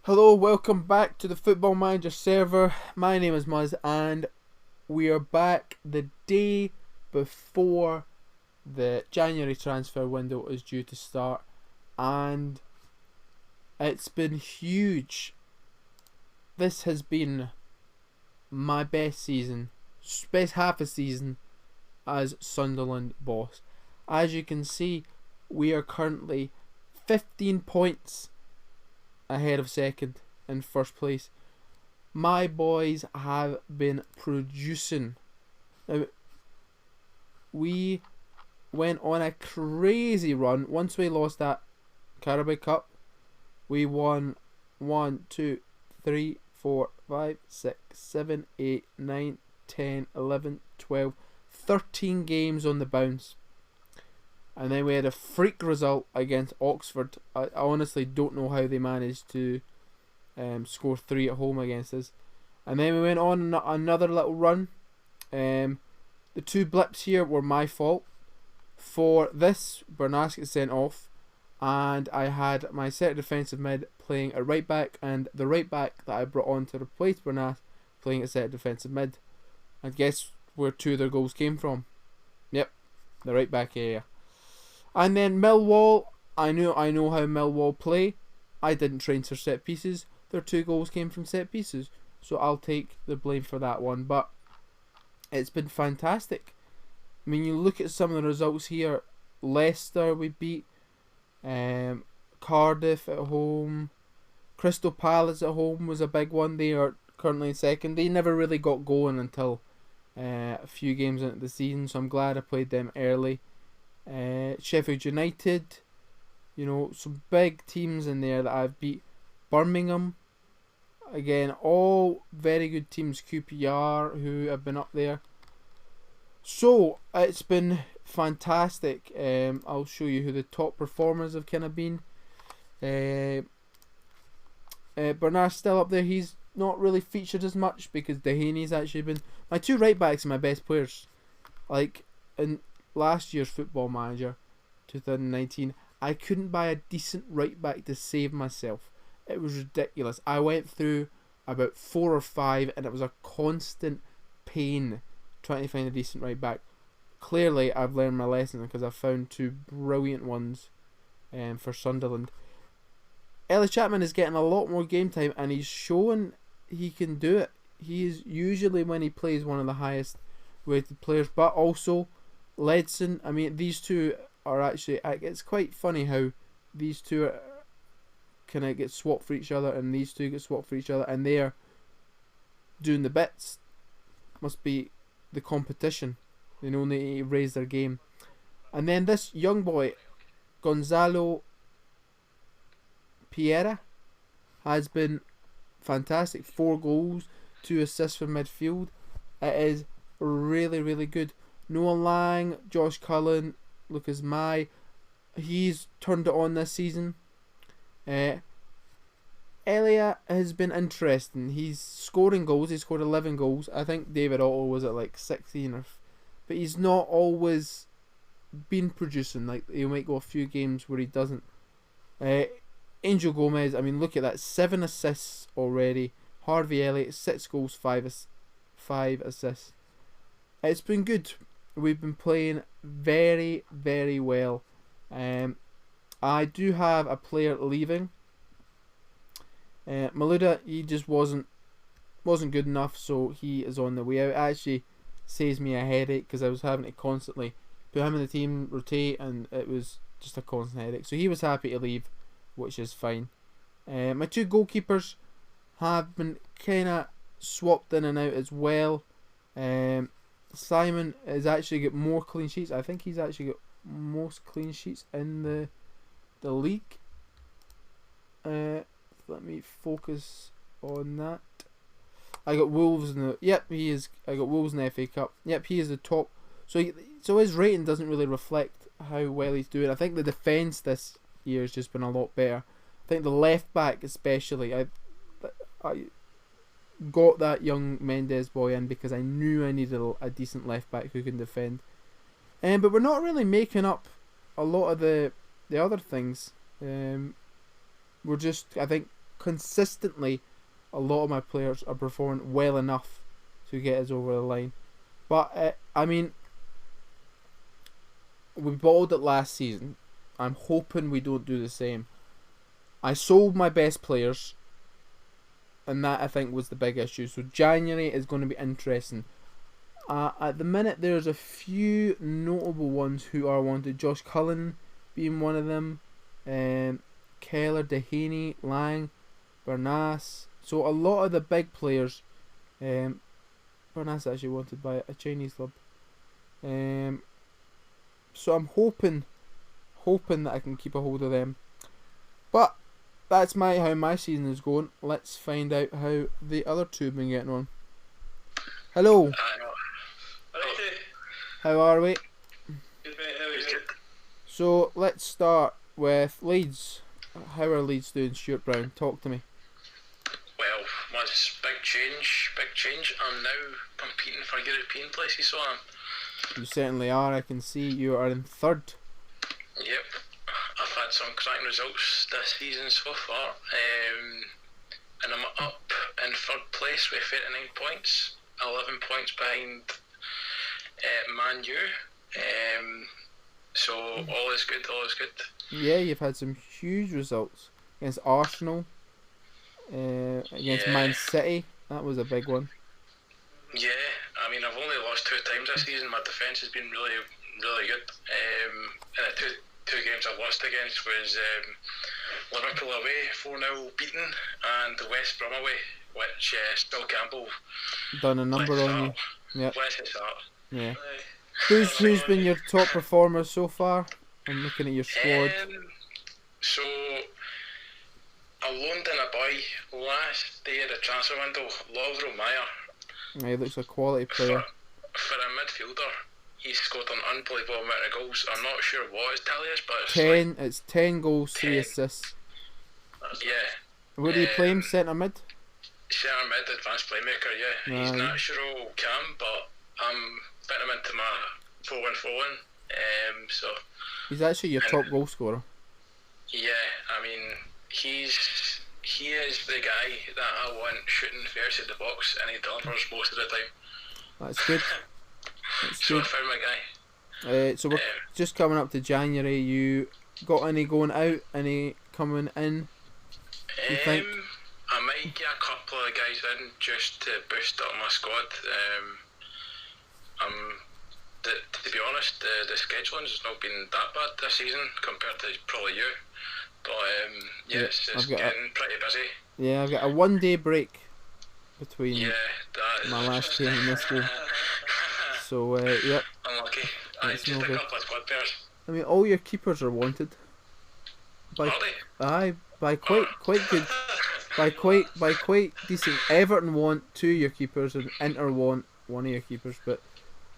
Hello, welcome back to the Football Manager server. My name is Muzz and we are back the day before the January transfer window is due to start, and it's been huge. This has been my best season, best half a season as Sunderland boss. As you can see, we are currently 15 points ahead of second in first place. My boys have been producing. Now, we went on a crazy run. Once we lost that Carabao Cup, we won 1, 2, 3, 4, 5, 6, 7, 8, 9, 10, 11, 12, 13 games on the bounce. And then we had a freak result against Oxford. I honestly don't know how they managed to score 3 at home against us. And then we went on another little run. The 2 blips here were my fault. For this, Bernas gets sent off, and I had my centre defensive mid playing at right back, and the right back that I brought on to replace Bernas playing at centre defensive mid. And guess where 2 of their goals came from? Yep, the right back area. And then Millwall, I know how Millwall play. I didn't train for set pieces. Their 2 goals came from set pieces, so I'll take the blame for that one. But it's been fantastic. I mean, you look at some of the results here. Leicester we beat, Cardiff at home, Crystal Palace at home was a big one. They are currently in second. They never really got going until a few games into the season, so I'm glad I played them early. Sheffield United, some big teams in there that I've beat. Birmingham, again, all very good teams. QPR, who have been up there. So it's been fantastic. I'll show you who the top performers have kind of been. Bernard's still up there. He's not really featured as much because Dehaney's actually been my 2 right backs are my best players. Like in last year's Football Manager 2019, I couldn't buy a decent right back to save myself. It was ridiculous. I went through about 4 or 5 and it was a constant pain trying to find a decent right back. Clearly I've learned my lesson because I've found 2 brilliant ones for Sunderland. Ellis Chapman is getting a lot more game time and he's showing he can do it. He is usually, when he plays, one of the highest rated players, but also Ledson. I mean, these 2 are actually, it's quite funny how these 2 kind of get swapped for each other and these 2 get swapped for each other and they are doing the bits. Must be the competition. They know they need to raise their game. And then this young boy, Gonzalo Piera, has been fantastic. 4 goals, 2 assists from midfield. It is really, really good. Noah Lang, Josh Cullen, Lucas Mai, he's turned it on this season. Elia has been interesting. He's scoring goals. He scored 11 goals. I think David Otto was at like 16 but he's not always been producing. Like, he might go a few games where he doesn't. Angel Gomez, I mean, look at that, 7 assists already. Harvey Elliott, 6 goals, 5 assists. It's been good. We've been playing very, very well. I do have a player leaving. Maluda, he just wasn't good enough, so he is on the way out. It actually saves me a headache because I was having to constantly put him in the team, rotate, and it was just a constant headache. So he was happy to leave, which is fine. My 2 goalkeepers have been kind of swapped in and out as well. Simon has actually got more clean sheets. I think he's actually got most clean sheets in the league. Let me focus on that. I got Wolves in the. Yep, he is. I got Wolves in the FA Cup. Yep, he is the top. So his rating doesn't really reflect how well he's doing. I think the defence this year has just been a lot better. I think the left back especially. I got that young Mendes boy in because I knew I needed a decent left back who can defend. But we're not really making up a lot of the other things. We're just, I think, consistently, a lot of my players are performing well enough to get us over the line. But I mean, we balled it last season. I'm hoping we don't do the same. I sold my best players, and that I think was the big issue. So January is going to be interesting. At the minute, there's a few notable ones who are wanted. Josh Cullen being one of them. Keller, Dehaney, Lang, Bernas. So a lot of the big players. Bernas actually wanted by a Chinese club. So I'm hoping that I can keep a hold of them. But that's how my season is going. Let's find out how the other two have been getting on. Hello. How are we? Good, mate. How are you? So let's start with Leeds. How are Leeds doing, Stuart Brown? Talk to me. Well, was big change. I'm now competing for European places, so You certainly are. I can see you are in third. Yep. I've had some cracking results this season so far, and I'm up in third place with 39 points, 11 points behind Man U. So all is good. Yeah, you've had some huge results against Arsenal, against Man City. That was a big one. Yeah, I mean, I've only lost 2 times this season. My defence has been really, really good. And the two games I lost against was Liverpool away, 4-0 beaten, and the West Brom away, which Phil Campbell done a number on you. Yep. Bless his heart. Yeah. Who's been your top performer so far? I'm looking at your squad. So I loaned in a boy last day of the transfer window, Lovro Meyer. He looks a quality player. For a midfielder, he's scored an unbelievable amount of goals. I'm not sure what his tally is, but it's 10 goals, 3 assists. Yeah. Where do you play him? Centre mid? Centre mid, advanced playmaker, yeah. He's natural cam, but I'm fitting him into my 4-1-4-1. So he's actually your top goal scorer. Yeah, I mean, he is the guy that I want shooting first at the box, and he delivers most of the time. That's good. So I found my guy. So we're just coming up to January. You got any going out? Any coming in? You think? I might get a couple of guys in just to boost up my squad. To be honest, the scheduling has not been that bad this season compared to probably you. But it's getting pretty busy. Yeah, I've got a 1 day break between my last game and this game. So yep. Unlucky. Just a couple of squad players. I mean, all your keepers are wanted. Are they? By quite good. by quite decent. Everton want 2 of your keepers and Inter want 1 of your keepers, but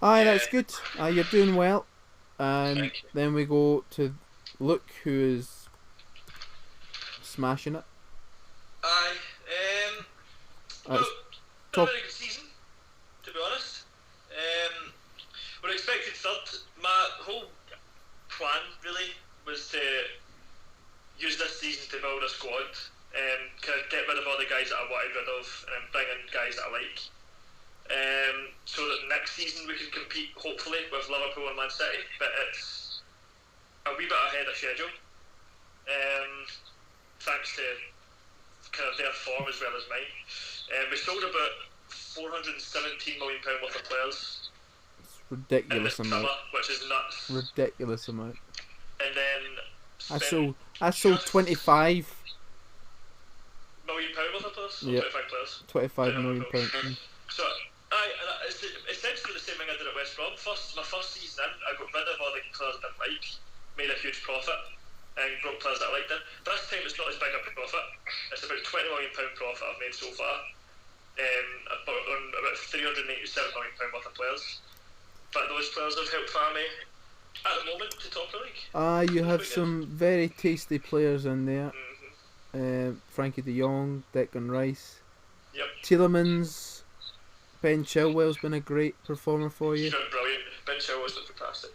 that's good. You're doing well. And then we go to Luke, who is smashing it. Not a very good season, to be honest. We're expected third. My whole plan really was to use this season to build a squad, kind of get rid of all the guys that I wanted rid of, and then bring in guys that I like. So that next season we could compete, hopefully, with Liverpool and Man City, but it's a wee bit ahead of schedule. Thanks to kind of their form as well as mine. We sold about £417 million worth of players. It's ridiculous amount. Summer, which is nuts. Ridiculous amount. And then I sold £25 million worth of players. Yep. 25 players. £25 million. So it's essentially the same thing I did at West Brom. My first season in, I got rid of all the players I didn't like, made a huge profit, and brought players that I liked in. This time it's not as big a profit. It's about £20 million profit I've made so far. About £387 million worth of players. But those players have helped farm me at the moment to top the league. You have some very tasty players in there. Frankie de Jong, Declan Rice. Yep. Tielemans. Ben Chilwell's been a great performer for you. He's been brilliant. Ben Chilwell's been fantastic.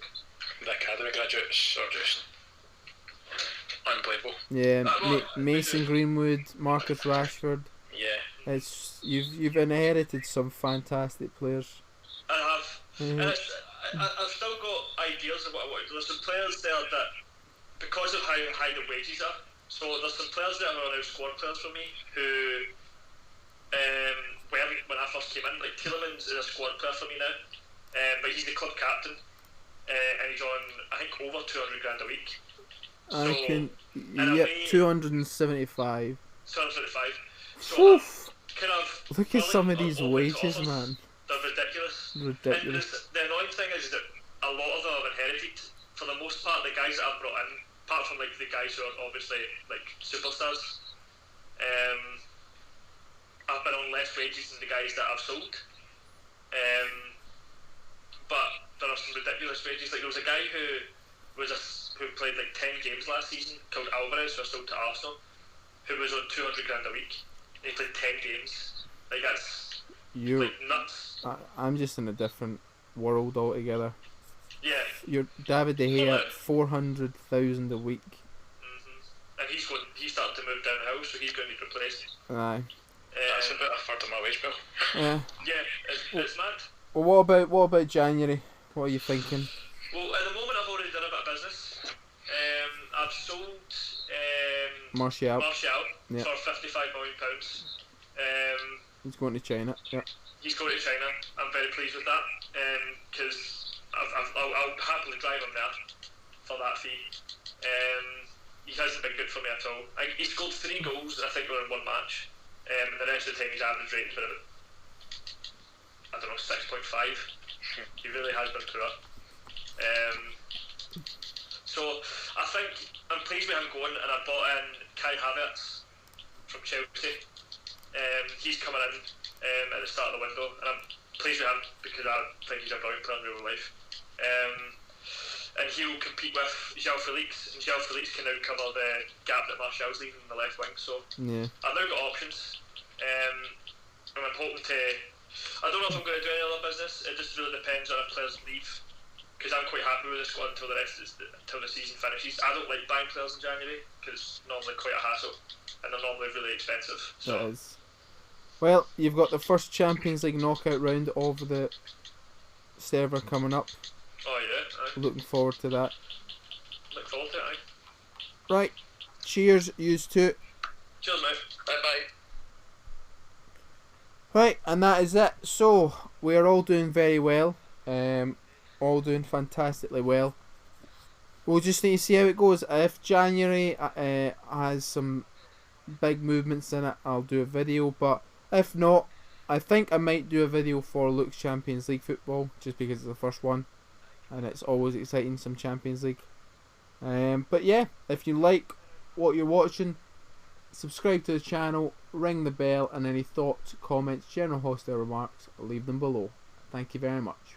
The academy graduates are just unbelievable. Yeah, Well, Mason Greenwood, Marcus Rashford. Yeah. It's you've inherited some fantastic players. I have. And Yeah. I've still got ideas of what I want to do. There's some players there that, because of how high the wages are, so there's some players that are now squad players for me who, when I first came in, like Tielemans is a squad player for me now, but he's the club captain, and he's on, I think, over 200 grand a week. So, I can. and Yep, away, 275. 275. So Oof. kind of Look at some of these open to wages, offers. man. They're ridiculous. Ridiculous. And the annoying thing is that a lot of them I've inherited. For the most part, the guys that I've brought in, apart from like the guys who are obviously like superstars, I've been on less wages than the guys that I've sold. But there are some ridiculous wages. Like there was a guy who played like 10 games last season called Alvarez, who I sold to Arsenal, who was on 200 grand a week. And he played 10 games. Like that's like nuts. I'm just in a different world altogether. Yeah. You're David De Gea at 400,000 a week. And he's starting to move downhill, so he's going to be replaced. Aye. That's about a third of my wage bill. Yeah. Yeah, it's mad. Well, what about January? What are you thinking? Well, at the moment I've already done a bit of business. I've sold Martial. Yeah. for £55 million. He's going to China. Yeah. He's going to China. I'm very pleased with that because I'll happily drive him there for that fee. He hasn't been good for me at all. He scored 3 goals, I think, in one match. And the rest of the time his average rating's been about, I don't know, 6.5. He really has been poor. So I think I'm pleased with him going, and I bought in Kai Havertz from Chelsea. He's coming in at the start of the window, and I'm pleased with him because I think he's a brilliant player in real life. And he'll compete with João Felix, and João Felix can now cover the gap that Martial's leaving in the left wing. So Yeah. I've now got options, and I'm hoping to. I don't know if I'm going to do any other business. It just really depends on if players leave, because I'm quite happy with the squad until the season finishes. I don't like buying players in January because it's normally quite a hassle, and they're normally really expensive. So It is. Well, you've got the first Champions League knockout round of the server coming up. oh yeah, Looking forward to that. look forward to it. Right. Cheers, yous two. Cheers, mate. Bye bye. Right, and that is it. So we are all doing very well. All doing fantastically well. We'll just need to see how it goes. If January has some big movements in it, I'll do a video. But if not, I think I might do a video for Luke's Champions League football, just because it's the first one, and it's always exciting, some Champions League. But yeah, if you like what you're watching, subscribe to the channel, ring the bell, and any thoughts, comments, general hostile remarks, leave them below. Thank you very much.